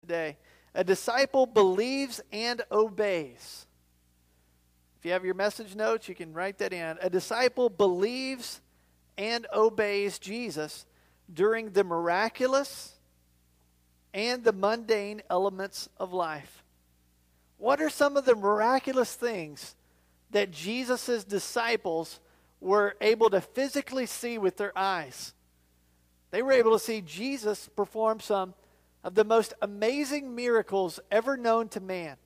today. A disciple believes and obeys. If you have your message notes, you can write that in. A disciple believes and obeys Jesus during the miraculous and the mundane elements of life. What are some of the miraculous things that Jesus' disciples were able to physically see with their eyes? They were able to see Jesus perform some of the most amazing miracles ever known to man.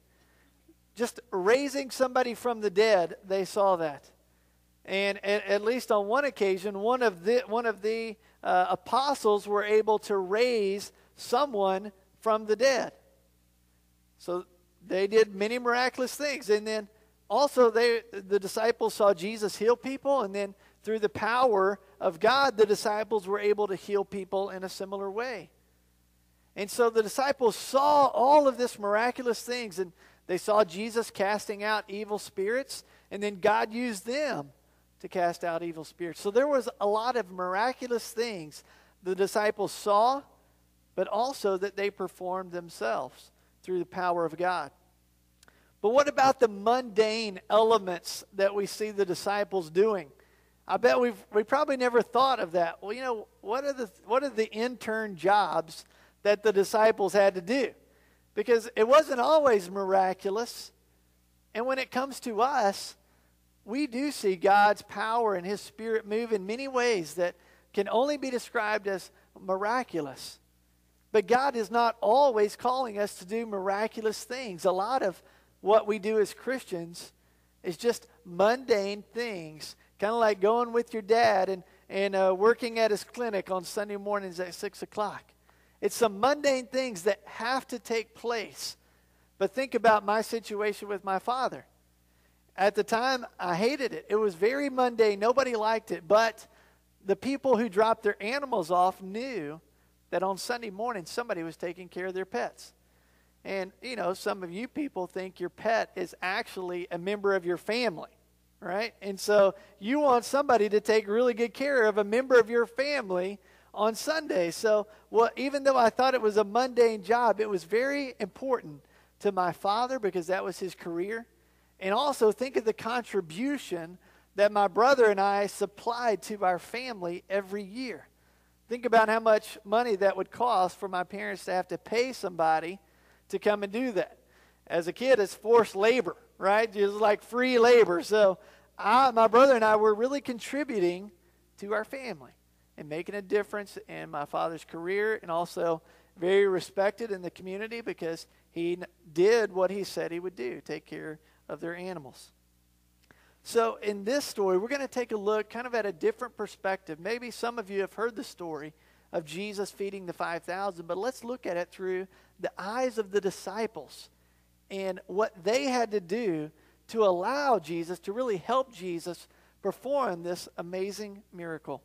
Just raising somebody from the dead, they saw that. And at least on one occasion, one of the apostles were able to raise someone from the dead. So they did many miraculous things. And then also the disciples saw Jesus heal people, and then through the power of God, the disciples were able to heal people in a similar way. And so the disciples saw all of this miraculous things, and they saw Jesus casting out evil spirits, and then God used them to cast out evil spirits. So there was a lot of miraculous things the disciples saw, but also that they performed themselves through the power of God. But what about the mundane elements that we see the disciples doing? I bet we probably never thought of that. Well, you know, what are the intern jobs that the disciples had to do? Because it wasn't always miraculous. And when it comes to us, we do see God's power and His Spirit move in many ways that can only be described as miraculous. But God is not always calling us to do miraculous things. A lot of what we do as Christians is just mundane things, kind of like going with your dad and working at his clinic on Sunday mornings at 6 o'clock. It's some mundane things that have to take place. But think about my situation with my father. At the time, I hated it. It was very mundane. Nobody liked it. But the people who dropped their animals off knew that on Sunday morning somebody was taking care of their pets. And, you know, some of you people think your pet is actually a member of your family, right? And so you want somebody to take really good care of a member of your family on Sunday. So, well, even though I thought it was a mundane job, it was very important to my father because that was his career. And also think of the contribution that my brother and I supplied to our family every year. Think about how much money that would cost for my parents to have to pay somebody to come and do that. As a kid, it's forced labor, right? Just like free labor. So my brother and I were really contributing to our family and making a difference in my father's career, and also very respected in the community because he did what he said he would do, take care of their animals. So in this story, we're going to take a look kind of at a different perspective. Maybe some of you have heard the story of Jesus feeding the 5,000, but let's look at it through the eyes of the disciples and what they had to do to allow Jesus, to really help Jesus perform this amazing miracle.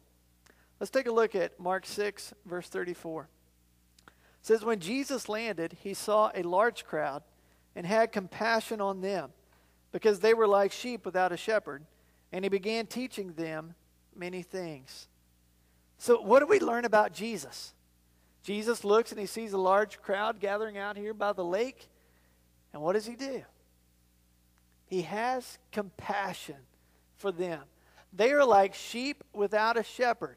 Let's take a look at Mark 6, verse 34. It says, when Jesus landed, he saw a large crowd and had compassion on them because they were like sheep without a shepherd, and he began teaching them many things. So what do we learn about Jesus? Jesus looks and he sees a large crowd gathering out here by the lake, and what does he do? He has compassion for them. They are like sheep without a shepherd.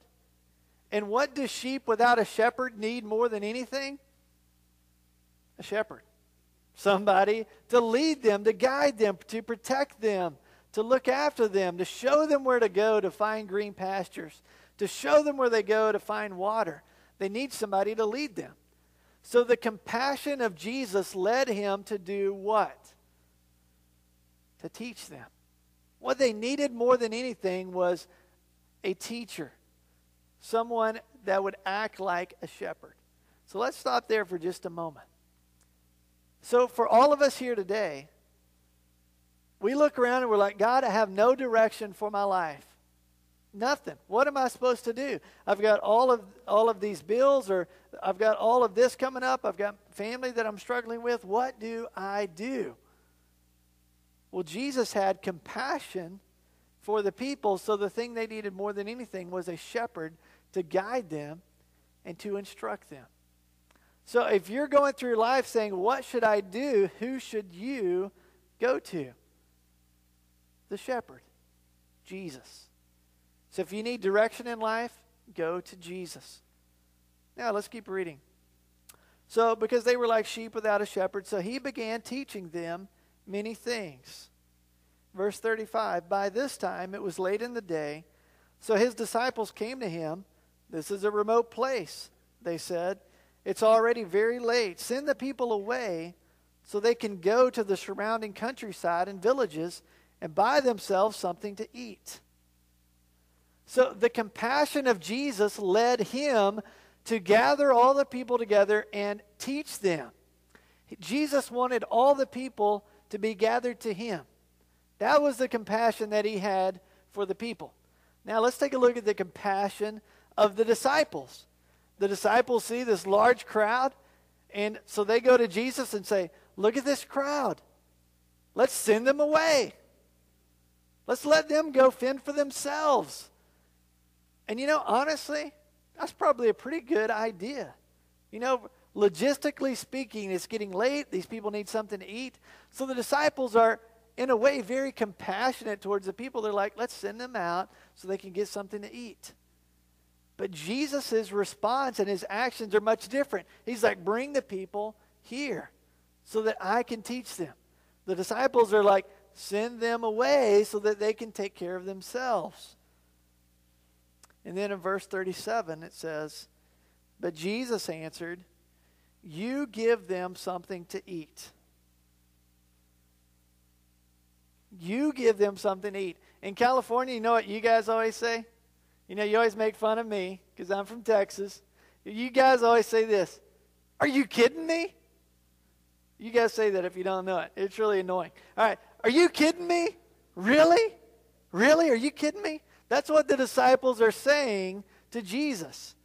And what do sheep without a shepherd need more than anything? A shepherd. Somebody to lead them, to guide them, to protect them, to look after them, to show them where to go to find green pastures, to show them where they go to find water. They need somebody to lead them. So the compassion of Jesus led him to do what? To teach them. What they needed more than anything was a teacher. Someone that would act like a shepherd. So let's stop there for just a moment. So for all of us here today, we look around and we're like, God, I have no direction for my life. Nothing. What am I supposed to do? I've got all of these bills, or I've got all of this coming up. I've got family that I'm struggling with. What do I do? Well, Jesus had compassion for the people, so the thing they needed more than anything was a shepherd to guide them and to instruct them. So if you're going through life saying, what should I do? Who should you go to? The shepherd, Jesus. So if you need direction in life, go to Jesus. Now let's keep reading. So because they were like sheep without a shepherd, so he began teaching them many things. Verse 35, by this time it was late in the day, so his disciples came to him. This is a remote place, they said. It's already very late. Send the people away so they can go to the surrounding countryside and villages and buy themselves something to eat. So the compassion of Jesus led him to gather all the people together and teach them. Jesus wanted all the people to be gathered to him. That was the compassion that he had for the people. Now let's take a look at the compassion of the disciples. The disciples see this large crowd, and so they go to Jesus and say, look at this crowd. Let's send them away. Let's let them go fend for themselves. And honestly, that's probably a pretty good idea. Logistically speaking, it's getting late. These people need something to eat. So the disciples are, in a way, very compassionate towards the people. They're like, let's send them out so they can get something to eat. But Jesus' response and his actions are much different. He's like, bring the people here so that I can teach them. The disciples are like, send them away so that they can take care of themselves. And then in verse 37 it says, but Jesus answered, you give them something to eat. You give them something to eat. In California, you know what you guys always say? You always make fun of me because I'm from Texas. You guys always say this, are you kidding me? You guys say that if you don't know it. It's really annoying. All right, are you kidding me? Really? Really? Are you kidding me? That's what the disciples are saying to Jesus.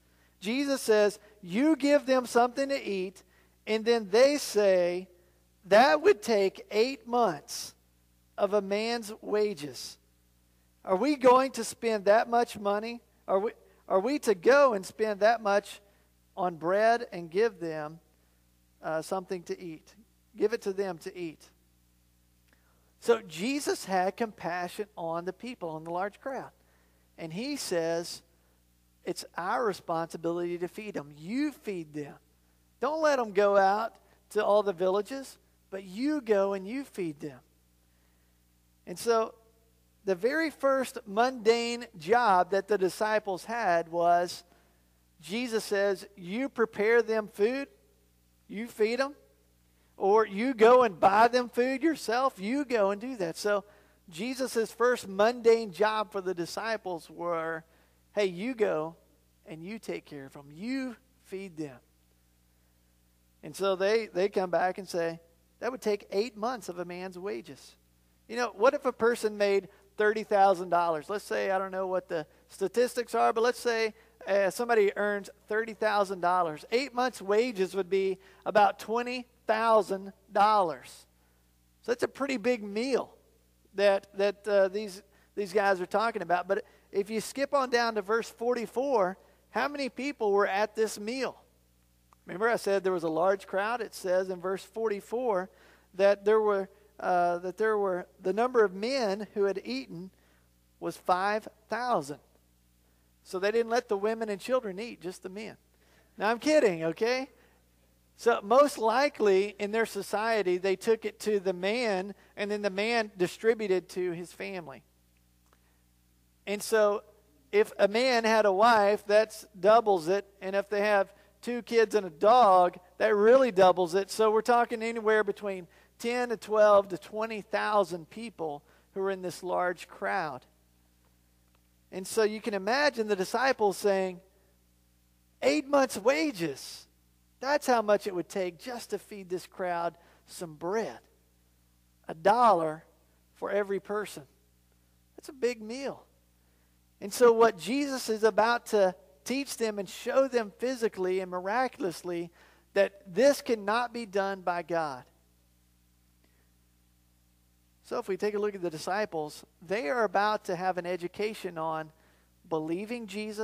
Jesus says, you give them something to eat, and then they say, that would take 8 months of a man's wages. Are we going to spend that much money? Are we to go and spend that much on bread and give them something to eat? Give it to them to eat. So Jesus had compassion on the people, on the large crowd. And he says, it's our responsibility to feed them. You feed them. Don't let them go out to all the villages, but you go and you feed them. And so the very first mundane job that the disciples had was, Jesus says, you prepare them food, you feed them, or you go and buy them food yourself, you go and do that. So Jesus' first mundane job for the disciples were, hey, you go and you take care of them. You feed them. And so they come back and say, that would take 8 months of a man's wages. What if a person made $30,000? Let's say, I don't know what the statistics are, but let's say somebody earns $30,000. 8 months' wages would be about $20,000. So that's a pretty big meal that these guys are talking about. But if you skip on down to verse 44, how many people were at this meal? Remember I said there was a large crowd? It says in verse 44 that the number of men who had eaten was 5,000. So they didn't let the women and children eat, just the men. Now I'm kidding, okay? So most likely in their society, they took it to the man, and then the man distributed to his family. And so if a man had a wife, that doubles it. And if they have 2 kids and a dog, that really doubles it. So we're talking anywhere between 10 to 12 to 20,000 people who are in this large crowd. And so you can imagine the disciples saying, 8 months' wages. That's how much it would take just to feed this crowd some bread. $1 for every person. That's a big meal. And so what Jesus is about to teach them and show them physically and miraculously, that this cannot be done by God. So if we take a look at the disciples, they are about to have an education on believing Jesus